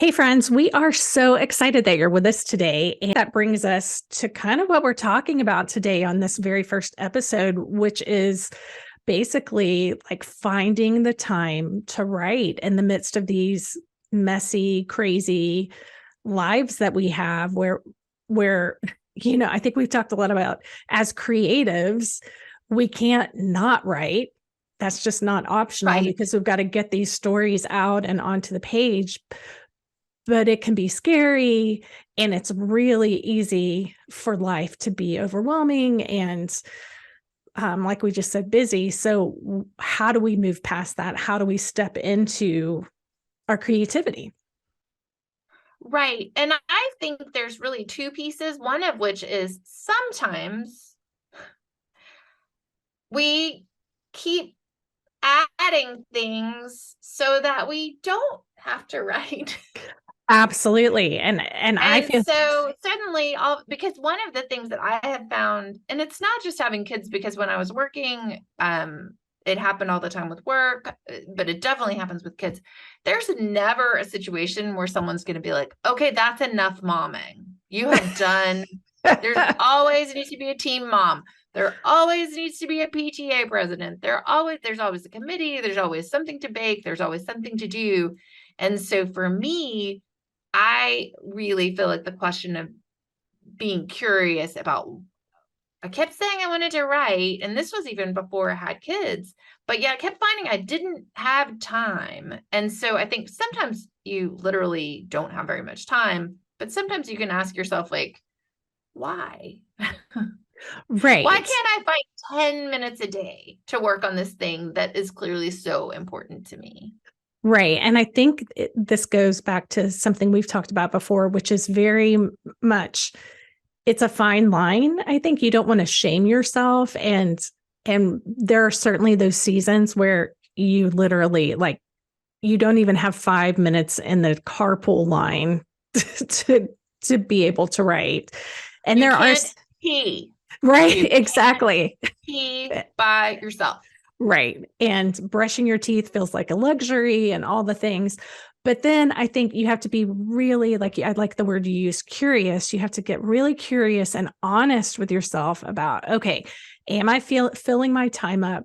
Hey, friends, we are so excited that you're with us today. And that brings us to kind of what we're talking about today on this very first episode, which is basically like finding the time to write in the midst of these messy, crazy lives that we have where I think we've talked a lot about as creatives, we can't not write. That's just not optional Right. because we've got to get these stories out and onto the page, but it can be scary and it's really easy for life to be overwhelming and like we just said, busy. So how do we move past that? How do we step into our creativity? Right. And I think there's really two pieces, one of which is sometimes we keep adding things so that we don't have to write. Absolutely. And I And feel so suddenly because one of the things that I have found, and it's not just having kids, because when I was working, it happened all the time with work, but it definitely happens with kids. There's never a situation where someone's going to be like, okay, that's enough momming. You have done, there's always needs to be a team mom. There always needs to be a PTA president. There's always a committee. There's always something to bake. There's always something to do. And so for me, I really feel like the question of being curious about, I kept saying I wanted to write, and this was even before I had kids, but yeah, I kept finding I didn't have time. And so I think sometimes you literally don't have very much time, but sometimes you can ask yourself, like, why? Why right. can't I find 10 minutes a day to work on this thing that is clearly so important to me? Right. And I think this goes back to something we've talked about before, which is very much it's a fine line. I think you don't want to shame yourself. And there are certainly those seasons where you literally like you don't even have 5 minutes in the carpool line to to be able to write. And You there are can't pee. right, You can't exactly. pee by yourself. Right. And brushing your teeth feels like a luxury and all the things. But then I think you have to be really like, I like the word you use, curious. You have to get really curious and honest with yourself about, okay, am I filling my time up?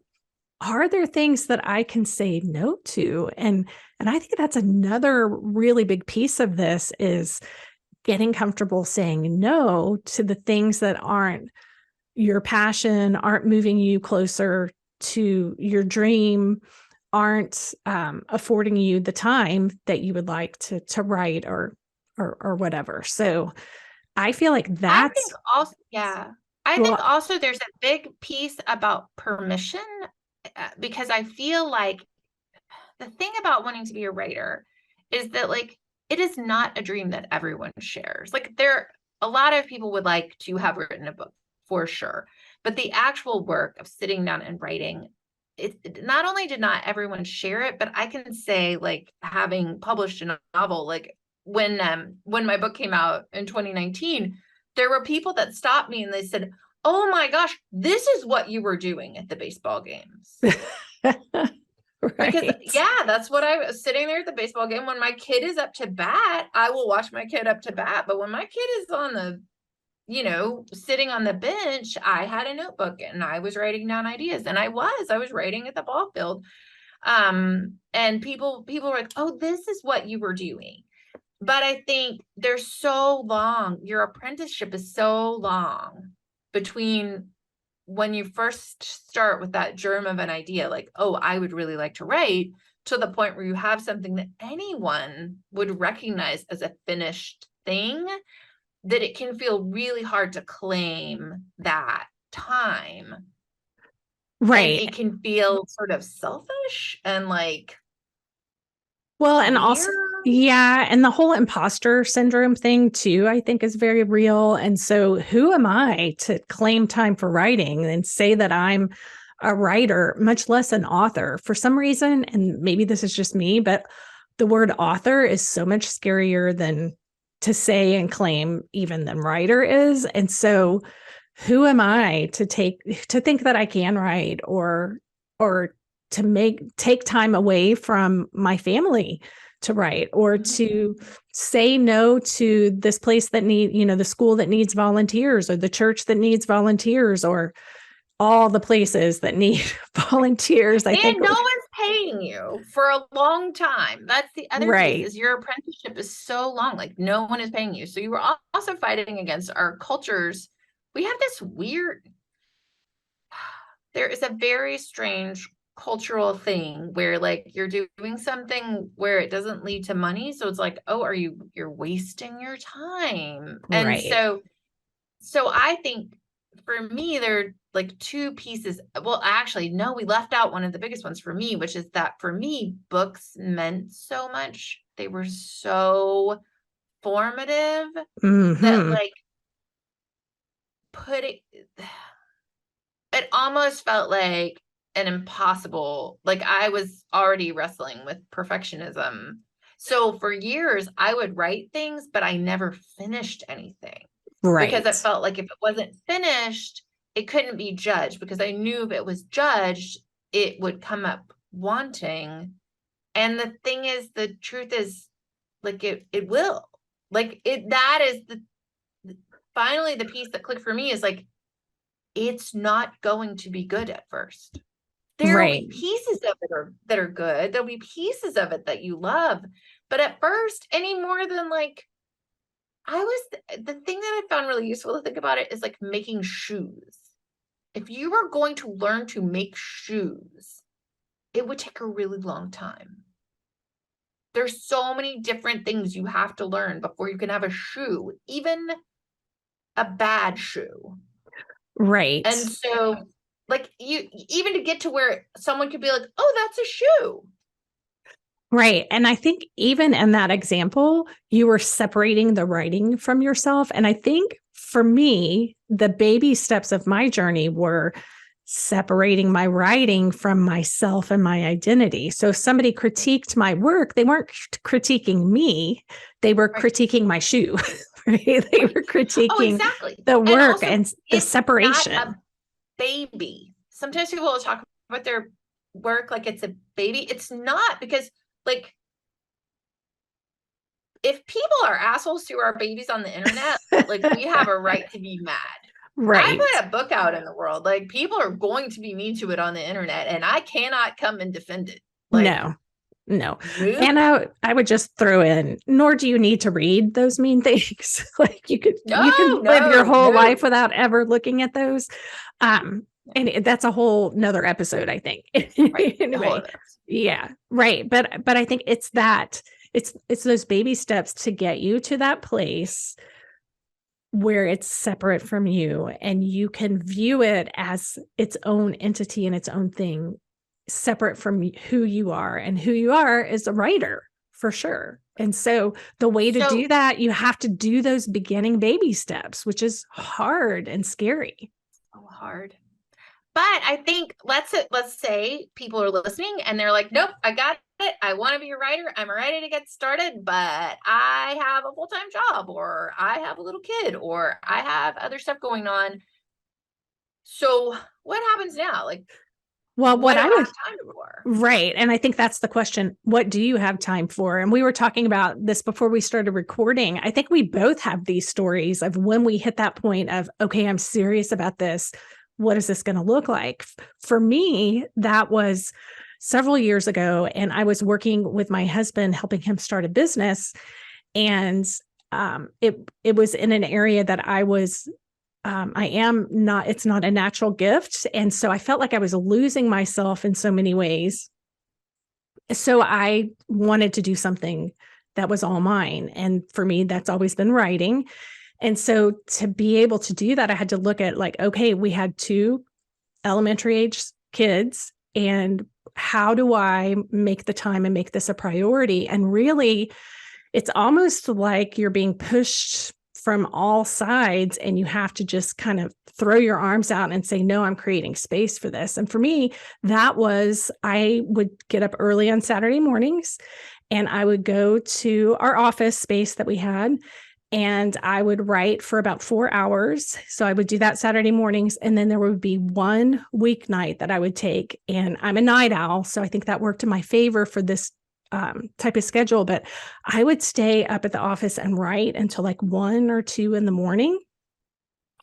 Are there things that I can say no to? And I think that's another really big piece of this is getting comfortable saying no to the things that aren't your passion, aren't moving you closer to your dream, aren't affording you the time that you would like to write or whatever. So I feel like I think that's also, yeah, I think well, also there's a big piece about permission, because I feel like the thing about wanting to be a writer is that, like, it is not a dream that everyone shares. Like, a lot of people would like to have written a book for sure, but the actual work of sitting down and writing, it not only did not everyone share it, but I can say, like, having published a novel, like when my book came out in 2019, there were people that stopped me and they said, "Oh my gosh, this is what you were doing at the baseball games." Because right. yeah, that's what I was sitting there at the baseball game. When my kid is up to bat, I will watch my kid up to bat. But when my kid is on the, sitting on the bench, I had a notebook and I was writing down ideas. And I was writing at the ball field. And people were like, "Oh, this is what you were doing." But I think there's so long, your apprenticeship is so long between when you first start with that germ of an idea, like, oh, I would really like to write, to the point where you have something that anyone would recognize as a finished thing, that it can feel really hard to claim that time. And Right. it can feel sort of selfish and like Well, and also, weird. yeah, and the whole imposter syndrome thing too, I think is very real. And so, who am I to claim time for writing and say that I'm a writer, much less an author? For some reason, and maybe this is just me, but the word author is so much scarier than to say and claim even than writer is. And so, who am I to think that I can write or to take time away from my family to write, or to say no to this place that the school that needs volunteers, or the church that needs volunteers, or all the places that need volunteers. I think And no one's paying you for a long time. That's the other piece, right. is your apprenticeship is so long, like no one is paying you. So you were also fighting against our cultures. We have this weird, there is a very strange cultural thing where like you're doing something where it doesn't lead to money. So it's like, oh, you're wasting your time. And Right. so I think for me, there are like two pieces. Well, actually, no, we left out one of the biggest ones for me, which is that for me, books meant so much. They were so formative that Mm-hmm. like put it almost felt like an impossible, like I was already wrestling with perfectionism. So for years, I would write things, but I never finished anything because Right. it felt like if it wasn't finished, it couldn't be judged, because I knew if it was judged, it would come up wanting. And the thing is, the truth is, like it will. Like that is finally the piece that clicked for me, is like, it's not going to be good at first. There will be Right. pieces of it that are good. There'll be pieces of it that you love. But at first, any more than like, the thing that I found really useful to think about it is like making shoes. If you were going to learn to make shoes, it would take a really long time. There's so many different things you have to learn before you can have a shoe, even a bad shoe. Right. And so, like, you even to get to where someone could be like, oh, that's a shoe. Right. And I think even in that example, you were separating the writing from yourself. And I think for me, the baby steps of my journey were separating my writing from myself and my identity. So if somebody critiqued my work, they weren't critiquing me, they were Right. critiquing my shoe. Right? They Right. were Oh, critiquing exactly. the And work also, and the it's not a separation. baby. Sometimes people will talk about their work like it's a baby. It's not, because, like, if people are assholes to our babies on the internet, like, we have a right to be mad. I Right. put a book out in the world. Like, people are going to be mean to it on the internet, and I cannot come and defend it. Like, No. No. And nope. I would just throw in, nor do you need to read those mean things. Like you can No, live your no, whole life no. without ever looking at those. And that's a whole nother episode, I think. Right. A whole Anyway. other. Yeah. Right. But I think it's those baby steps to get you to that place where it's separate from you and you can view it as its own entity and its own thing, separate from who you are. And who you are is a writer for sure. And so the way to do So that, you have to do those beginning baby steps, which is hard and scary. hard. But I think let's say people are listening and they're like, nope, I got it. I want to be a writer. I'm ready to get started, but I have a full-time job, or I have a little kid, or I have other stuff going on. So what happens now? Like, Well, what what do I I would have time for? Right. And I think that's the question. What do you have time for? And we were talking about this before we started recording. I think we both have these stories of when we hit that point of, okay, I'm serious about this. What is this going to look like? For me, that was several years ago. And I was working with my husband, helping him start a business. And it was in an area that I am not, it's not a natural gift. And so I felt like I was losing myself in so many ways. So I wanted to do something that was all mine. And for me, that's always been writing. And so to be able to do that, I had to look at like, okay, we had two elementary age kids, and how do I make the time and make this a priority? And really, it's almost like you're being pushed from all sides and you have to just kind of throw your arms out and say, no, I'm creating space for this. And for me, I would get up early on Saturday mornings and I would go to our office space that we had, and I would write for about 4 hours. So I would do that Saturday mornings. And then there would be one weeknight that I would take. And I'm a night owl. So I think that worked in my favor for this type of schedule, but I would stay up at the office and write until like 1 or 2 in the morning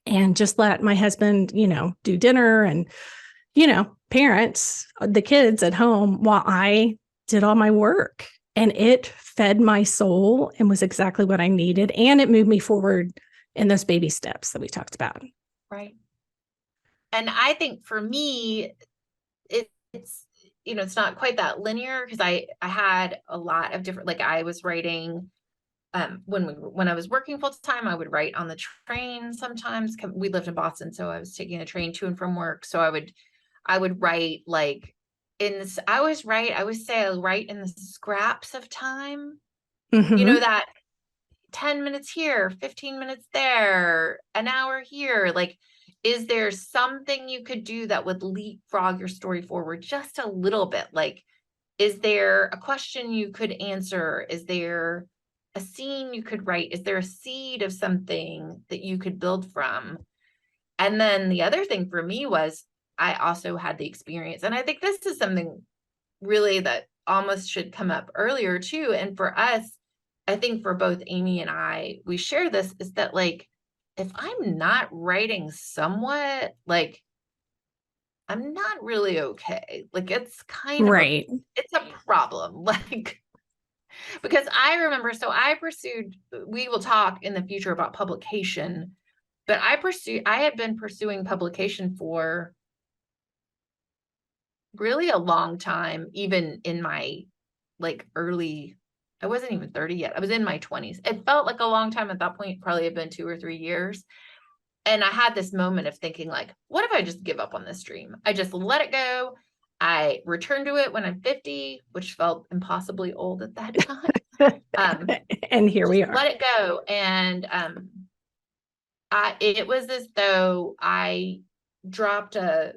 and just let my husband, do dinner and, parents, the kids at home while I did all my work. And it fed my soul and was exactly what I needed. And it moved me forward in those baby steps that we talked about. Right. And I think for me, it's, it's not quite that linear because I had a lot of different, like I was writing, when I was working full time, I would write on the train sometimes. We lived in Boston, so I was taking the train to and from work. So I would write like I would write in the scraps of time, Mm-hmm. that 10 minutes here, 15 minutes there, an hour here. Like, is there something you could do that would leapfrog your story forward just a little bit? Like, is there a question you could answer? Is there a scene you could write? Is there a seed of something that you could build from? And then the other thing for me was I also had the experience, and I think this is something really that almost should come up earlier too. And for us, I think for both Amy and I, we share this, is that like, if I'm not writing somewhat, like I'm not really okay. Like it's kind of Right. it's a problem. Like, because I remember, so we will talk in the future about publication, but I had been pursuing publication for really a long time, even in my like I wasn't even 30 yet. I was in my 20s. It felt like a long time at that point, probably had been 2 or 3 years. And I had this moment of thinking like, what if I just give up on this dream? I just let it go. I returned to it when I'm 50, which felt impossibly old at that time. And here we Just are. let it go. And it was as though I dropped a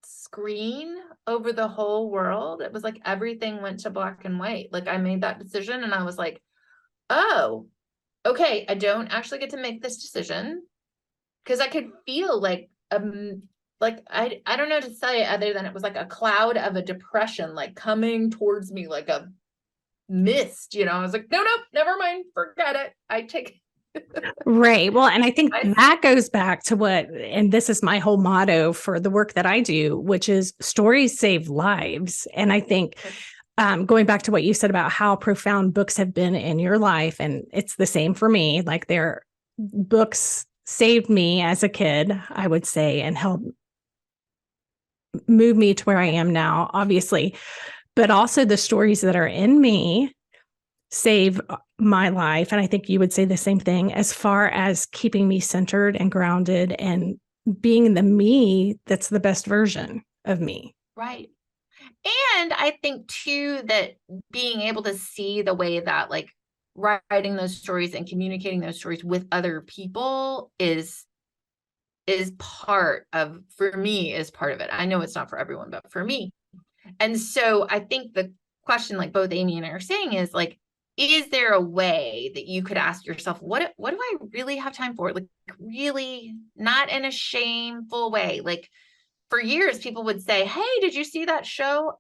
screen over the whole world. It was like everything went to black and white. Like I made that decision and I was like, oh, okay, I don't actually get to make this decision. Because I could feel like I don't know to say other than it was like a cloud of a depression like coming towards me like a mist. I was like, no, never mind, forget it. I take Right. Well, and I think I that goes back to and this is my whole motto for the work that I do, which is stories save lives. And I think going back to what you said about how profound books have been in your life, and it's the same for me, like their books saved me as a kid, I would say, and helped move me to where I am now, obviously, but also the stories that are in me save my life. And I think you would say the same thing as far as keeping me centered and grounded and being the me that's the best version of me. right. And I think too that being able to see the way that like writing those stories and communicating those stories with other people is part of, for me, is part of it. I know it's not for everyone, but for me. And so I think the question, like both Amy and I are saying, is like, is there a way that you could ask yourself, what do I really have time for? Like, really, not in a shameful way. Like, for years, people would say, hey, did you see that show?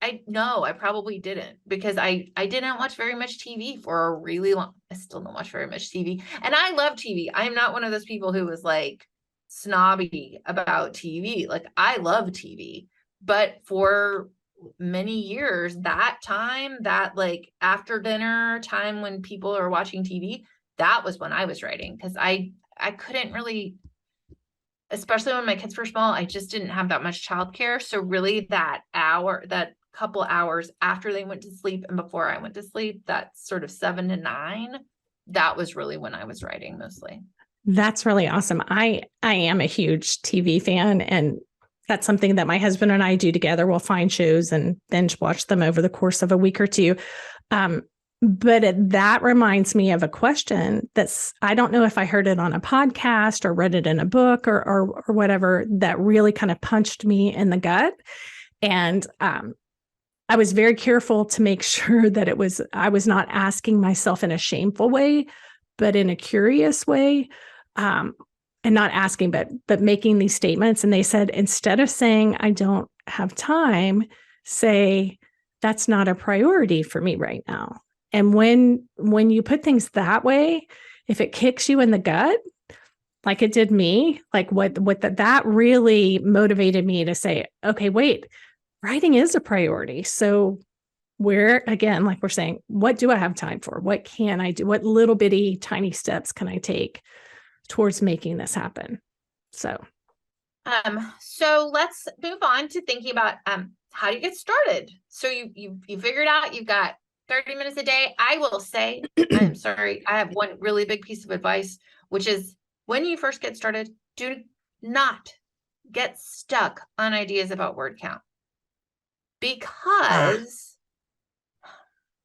I no, I probably didn't, because I didn't watch very much TV for a really long. I still don't watch very much TV, and I love TV. I'm not one of those people who was like snobby about TV. Like I love TV, but for many years, that time, that like after dinner time when people are watching TV, that was when I was writing, because I couldn't really, especially when my kids were small, I just didn't have that much childcare. So really that couple hours after they went to sleep and before I went to sleep, that sort of 7 to 9, that was really when I was writing mostly. That's really awesome. I am a huge TV fan, and that's something that my husband and I do together. We'll find shows and binge watch them over the course of a week or two. But that reminds me of a question I don't know if I heard it on a podcast or read it in a book or whatever, that really kind of punched me in the gut. And I was very careful to make sure that I was not asking myself in a shameful way, but in a curious way. And not asking, but making these statements. And they said, instead of saying, I don't have time, say, that's not a priority for me right now. And when you put things that way, if it kicks you in the gut, like it did me, like that really motivated me to say, okay, wait, writing is a priority. So where, again, like we're saying, what do I have time for? What can I do? What little bitty tiny steps can I take towards making this happen? So let's move on to thinking about how do you get started? So you figured out you've got 30 minutes a day. I will say, I'm sorry, I have one really big piece of advice, which is when you first get started, do not get stuck on ideas about word count. Because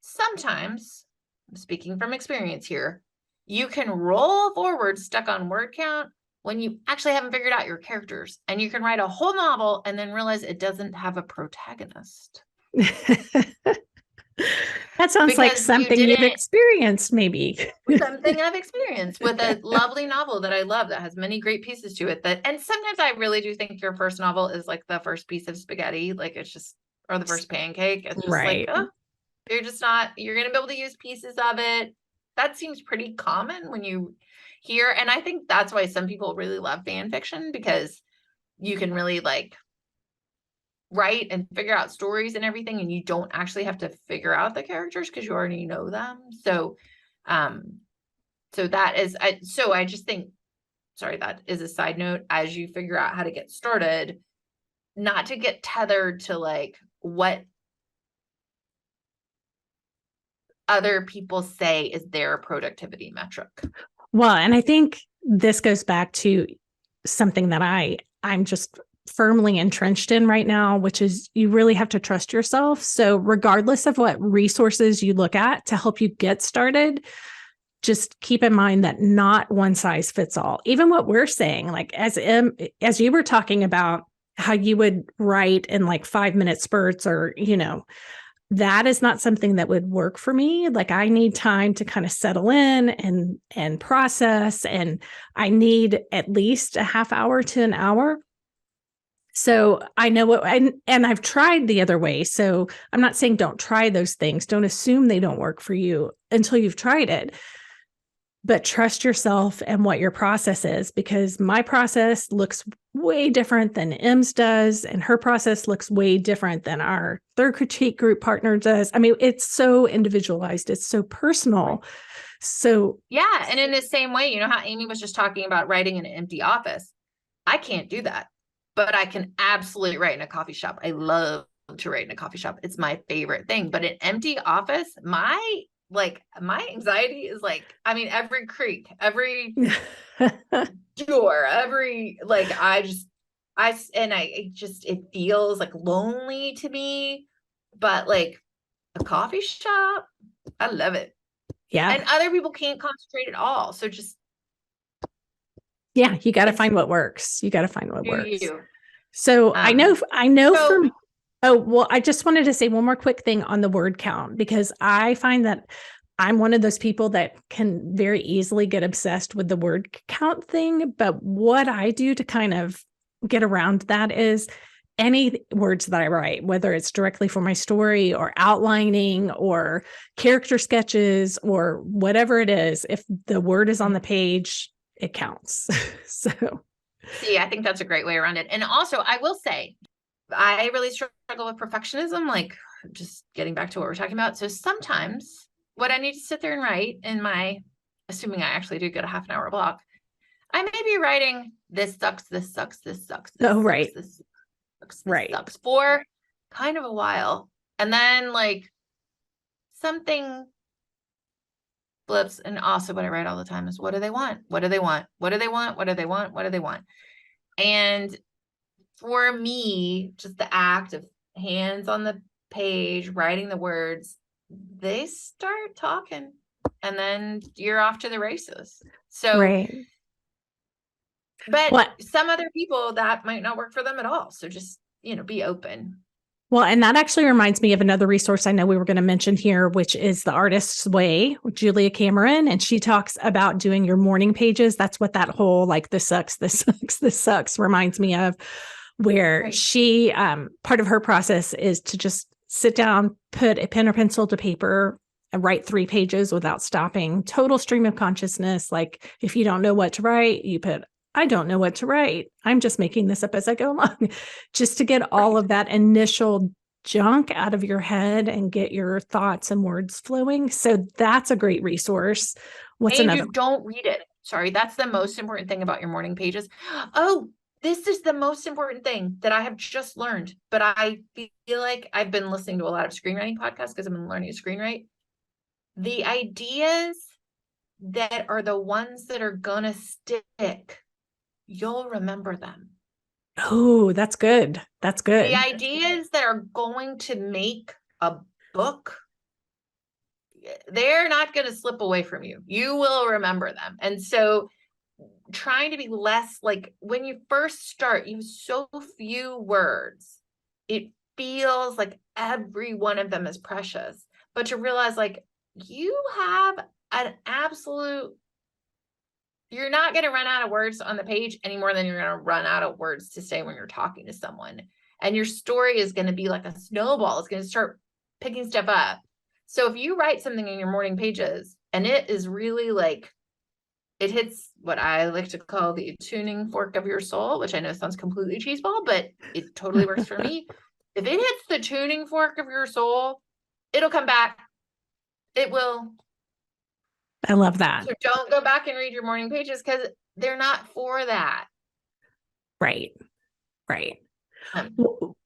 sometimes, I'm speaking from experience here, you can roll forward stuck on word count when you actually haven't figured out your characters, and you can write a whole novel and then realize it doesn't have a protagonist. That sounds like something you've experienced, maybe. Something I've experienced with a lovely novel that I love that has many great pieces to it. And sometimes I really do think your first novel is like the first piece of spaghetti, like it's just, or the first pancake. It's just right. like, oh, you're going to be able to use pieces of it. That seems pretty common when you hear. And I think that's why some people really love fan fiction, because you can really like write and figure out stories and everything, and you don't actually have to figure out the characters because you already know them. So that is, I just think, sorry, that is a side note, as you figure out how to get started, not to get tethered to like what other people say is their productivity metric. Well, and I think this goes back to something that I'm just firmly entrenched in right now, which is you really have to trust yourself. So regardless of what resources you look at to help you get started, just keep in mind that not one size fits all. Even what we're saying, like as you were talking about how you would write in like 5-minute spurts, or, that is not something that would work for me. Like I need time to kind of settle in and process, and I need at least a half hour to an hour. So I know and I've tried the other way. So I'm not saying don't try those things. Don't assume they don't work for you until you've tried it. But trust yourself and what your process is, because my process looks way different than M's does, and her process looks way different than our third critique group partner does. I mean, it's so individualized. It's so personal. So yeah. And in the same way, you know how Amy was just talking about writing in an empty office? I can't do that, but I can absolutely write in a coffee shop. I love to write in a coffee shop. It's my favorite thing. But an empty office, my anxiety is like, I mean, every creak, every door, every, like, it feels like lonely to me, but like a coffee shop, I love it. Yeah. And other people can't concentrate at all. So just, yeah, you got to find what works. You got to find what works. You. So I know from, oh, well, I just wanted to say one more quick thing on the word count, because I find that I'm one of those people that can very easily get obsessed with the word count thing. But what I do to kind of get around that is any words that I write, whether it's directly for my story or outlining or character sketches or whatever it is, if the word is on the page, it counts. So, see, I think that's a great way around it. And also, I will say, I really struggle with perfectionism, like just getting back to what we're talking about. So sometimes what I need to sit there and write in my, assuming I actually do get a half an hour block, I may be writing, this sucks, this sucks, this sucks, this sucks, right. this sucks, this sucks, for kind of a while. And then like something flips. And also what I write all the time is, what do they want? What do they want? What do they want? What do they want? What do they want? And for me, just the act of hands on the page, writing the words, they start talking, and then you're off to the races. So, but some other people, that might not work for them at all. So just, be open. Well, and that actually reminds me of another resource I know we were going to mention here, which is The Artist's Way with Julia Cameron. And she talks about doing your morning pages. That's what that whole, like, this sucks, this sucks, this sucks reminds me of, where she, part of her process is to just sit down, put a pen or pencil to paper, and write 3 pages without stopping. Total stream of consciousness. Like if you don't know what to write, you put, I don't know what to write. I'm just making this up as I go along, just to get all of that initial junk out of your head and get your thoughts and words flowing. So that's a great resource. What's And another? you don't read it. Sorry, that's the most important thing about your morning pages. Oh, this is the most important thing that I have just learned, but I feel like I've been listening to a lot of screenwriting podcasts because I've been learning to screenwrite. The ideas that are the ones that are gonna stick, you'll remember them. Oh, that's good. That's good. The ideas that are going to make a book, they're not going to slip away from you. You will remember them. And so trying to be less like when you first start, you have so few words. It feels like every one of them is precious. But to realize like you have an absolute, you're not going to run out of words on the page any more than you're going to run out of words to say when you're talking to someone. And your story is going to be like a snowball. It's going to start picking stuff up. So if you write something in your morning pages and it is really like, it hits what I like to call the tuning fork of your soul, which I know sounds completely cheeseball, but it totally works for me. If it hits the tuning fork of your soul, it'll come back. It will. I love that. So don't go back and read your morning pages because they're not for that. Right. Right.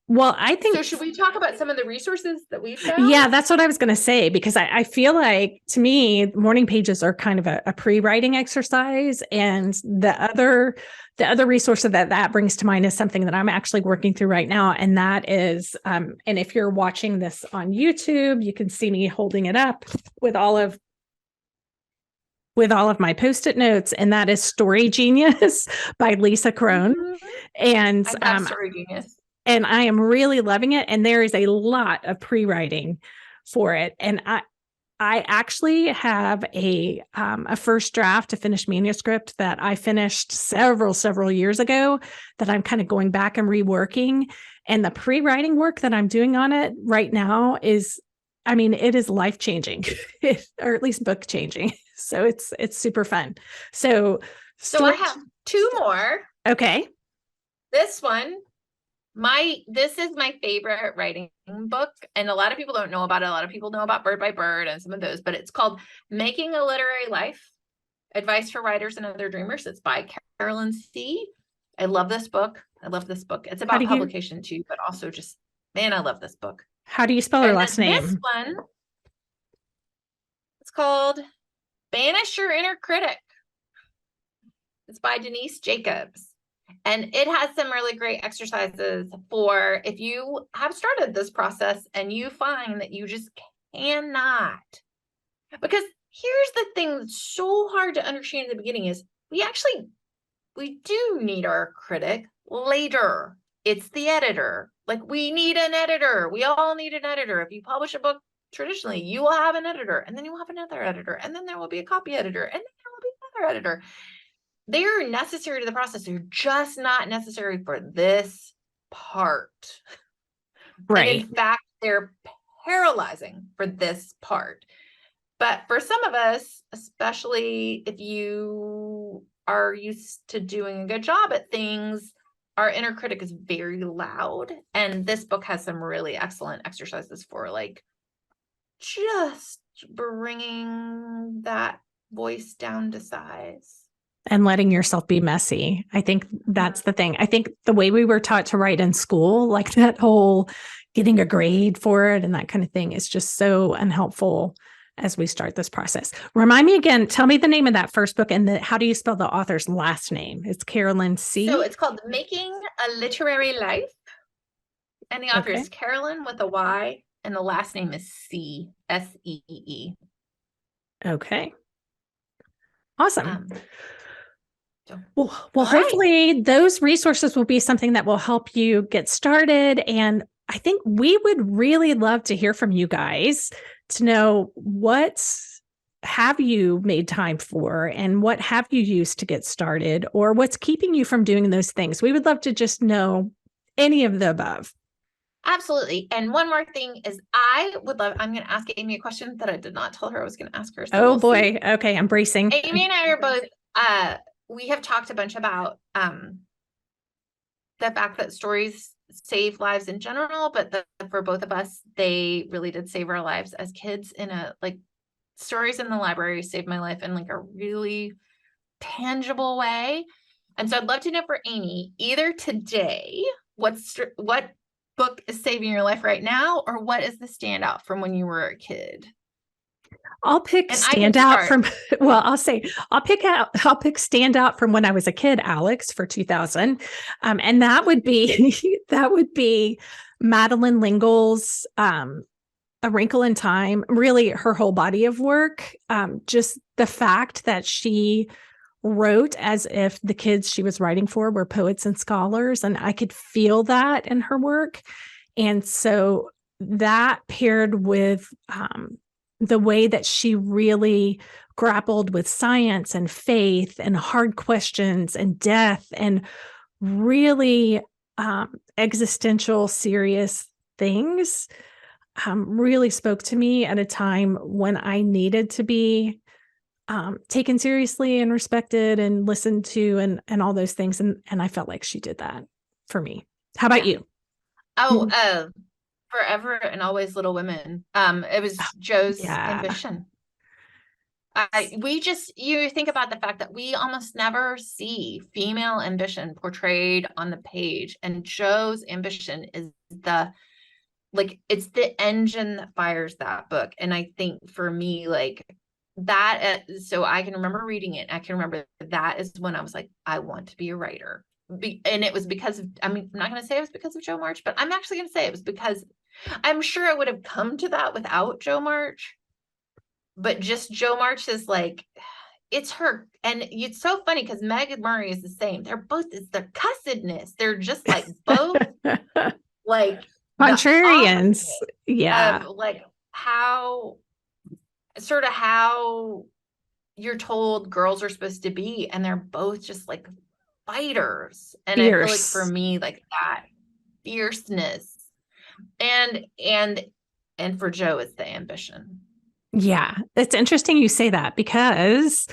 Well, I think. So should we talk about some of the resources that we've found? Yeah, that's what I was going to say, because I feel like to me, morning pages are kind of a pre-writing exercise. And the other resource that brings to mind is something that I'm actually working through right now. And that is, and if you're watching this on YouTube, you can see me holding it up with all of my Post-it notes, and that is Story Genius by Lisa Crone. Mm-hmm. And I love Story Genius. And I am really loving it. And there is a lot of pre-writing for it. And I actually have a first draft, a finished manuscript that I finished several years ago that I'm kind of going back and reworking. And the pre-writing work that I'm doing on it right now is, I mean, it is life-changing, or at least book-changing. So it's super fun. So I have 2 more. Okay. This one, this is my favorite writing book, and a lot of people don't know about it. A lot of people know about Bird by Bird and some of those, but it's called Making a Literary Life: Advice for Writers and Other Dreamers. It's by Carolyn C. I love this book. It's about publication too, but also just, man, I love this book. How do you spell her last name? This one, it's called Banish Your Inner Critic. It's by Denise Jacobs. And it has some really great exercises for if you have started this process and you find that you just cannot. Because here's the thing that's so hard to understand at the beginning is we do need our critic later. It's the editor. Like we need an editor. We all need an editor. If you publish a book traditionally, you will have an editor, and then you will have another editor, and then there will be a copy editor, and then there will be another editor. They're necessary to the process. They're just not necessary for this part. Right. And in fact, they're paralyzing for this part. But for some of us, especially if you are used to doing a good job at things, our inner critic is very loud. And this book has some really excellent exercises for like just bringing that voice down to size. And letting yourself be messy. I think that's the thing. I think the way we were taught to write in school, like that whole getting a grade for it and that kind of thing, is just so unhelpful as we start this process. Remind me again, tell me the name of that first book, and how do you spell the author's last name? It's Carolyn C. So it's called Making a Literary Life. And the author is Carolyn with a Y, and the last name is C, S-E-E-E. Okay. Awesome. Well, hopefully those resources will be something that will help you get started. And I think we would really love to hear from you guys to know what have you made time for and what have you used to get started, or what's keeping you from doing those things. We would love to just know any of the above. Absolutely. And one more thing is I'm going to ask Amy a question that I did not tell her I was going to ask her. So Oh we'll see. boy. Okay. I'm bracing. Amy and I are both, we have talked a bunch about the fact that stories save lives in general, but for both of us, they really did save our lives as kids in a like stories in the library saved my life in like a really tangible way. And so I'd love to know for Amy, either today, what book is saving your life right now, or what is the standout from when you were a kid? I'll pick And I can standout start. from, well, I'll pick standout from when I was a kid, Alex, for 2000. And that would be, that would be Madeline L'Engle's, A Wrinkle in Time, really her whole body of work. Just the fact that she wrote as if the kids she was writing for were poets and scholars. And I could feel that in her work. And so that paired with the way that she really grappled with science and faith and hard questions and death and really existential, serious things really spoke to me at a time when I needed to be taken seriously and respected and listened to and all those things. And I felt like she did that for me. How about you? Oh, Forever and Always Little Women. It was Joe's Yeah. ambition. You think about the fact that we almost never see female ambition portrayed on the page, and Joe's ambition is it's the engine that fires that book. And I think for me, like that, so I can remember reading it. I can remember that is when I was like, I want to be a writer. And it was because of, I mean, I'm not going to say it was because of Jo March, but I'm actually going to say it was because I'm sure I would have come to that without Jo March. But just Jo March is like, it's her. And it's so funny because Meg Murray is the same. It's their cussedness. They're just like both like Contrarians. Yeah. of like how you're told girls are supposed to be, and they're both just like fighters. And I feel like for Fierce. me, like that fierceness and for Joe, it's the ambition. Yeah. It's interesting you say that because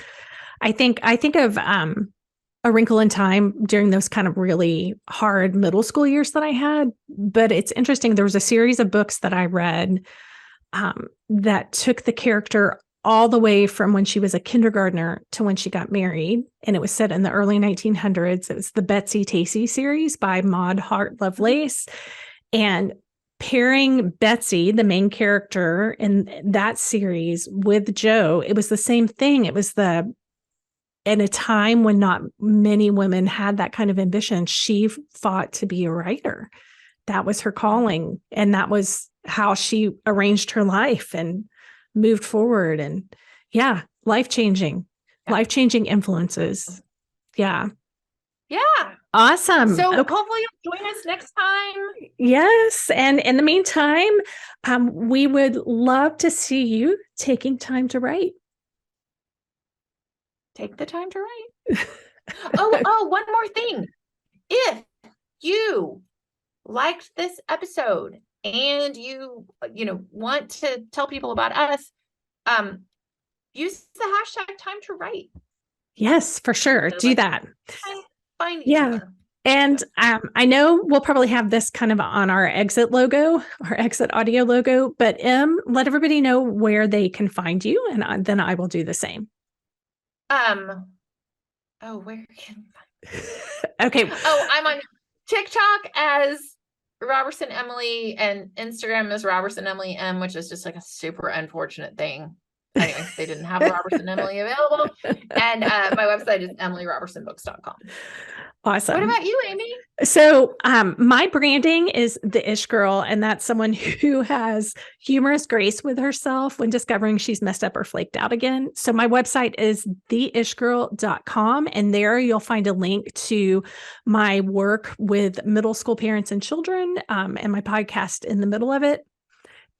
I think of A Wrinkle in Time during those kind of really hard middle school years that I had. But it's interesting. There was a series of books that I read that took the character all the way from when she was a kindergartner to when she got married. And it was set in the early 1900s. It was the Betsy Tacy series by Maud Hart Lovelace. And pairing Betsy, the main character in that series, with Joe, it was the same thing. It was in a time when not many women had that kind of ambition, she fought to be a writer. That was her calling. And that was how she arranged her life and moved forward. And yeah, life-changing influences. Yeah. Yeah. Awesome. So Okay. hopefully you'll join us next time. Yes. And in the meantime, we would love to see you taking time to write. Take the time to write. One more thing. If you liked this episode and you want to tell people about us, use the hashtag time to write. Yes, for sure. Do that. Find each other. And I know we'll probably have this kind of on our exit logo, our exit audio logo, but let everybody know where they can find you, and then I will do the same. Where can you find Okay. I'm on TikTok as Robertson Emily, and Instagram is Robertson Emily M, which is just like a super unfortunate thing. Anyway, they didn't have Robertson Emily available. And my website is emilyrobertsonbooks.com. Awesome. What about you, Amy? So my branding is the Ish Girl, and that's someone who has humorous grace with herself when discovering she's messed up or flaked out again. So my website is theishgirl.com, and there you'll find a link to my work with middle school parents and children, and my podcast in the middle of it.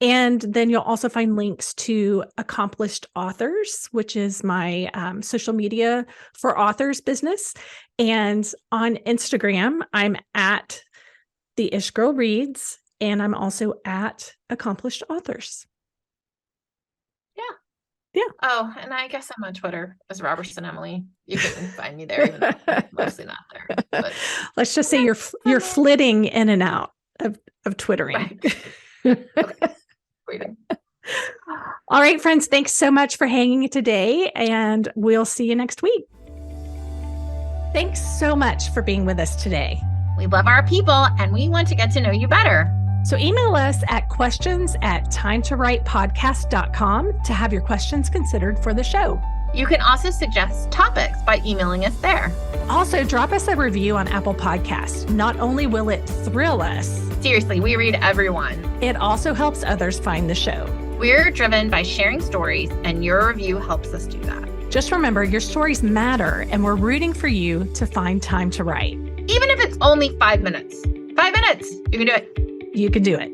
And then you'll also find links to Accomplished Authors, which is my social media for authors business. And on Instagram, I'm at The Ish Girl Reads. And I'm also at Accomplished Authors. Yeah. Oh, and I guess I'm on Twitter as Robertson Emily. You can find me there, even though I'm mostly not there. But let's just say you're flitting in and out of Twittering. Right. Okay. Waiting. All right, friends, thanks so much for hanging today, and we'll see you next week. Thanks so much for being with us today. We love our people, and we want to get to know you better. So email us at questions@timetowritepodcast.com to have your questions considered for the show. You can also suggest topics by emailing us there. Also, drop us a review on Apple Podcasts. Not only will it thrill us, seriously, we read everyone. It also helps others find the show. We're driven by sharing stories, and your review helps us do that. Just remember, your stories matter, and we're rooting for you to find time to write. Even if it's only 5 minutes. 5 minutes, you can do it. You can do it.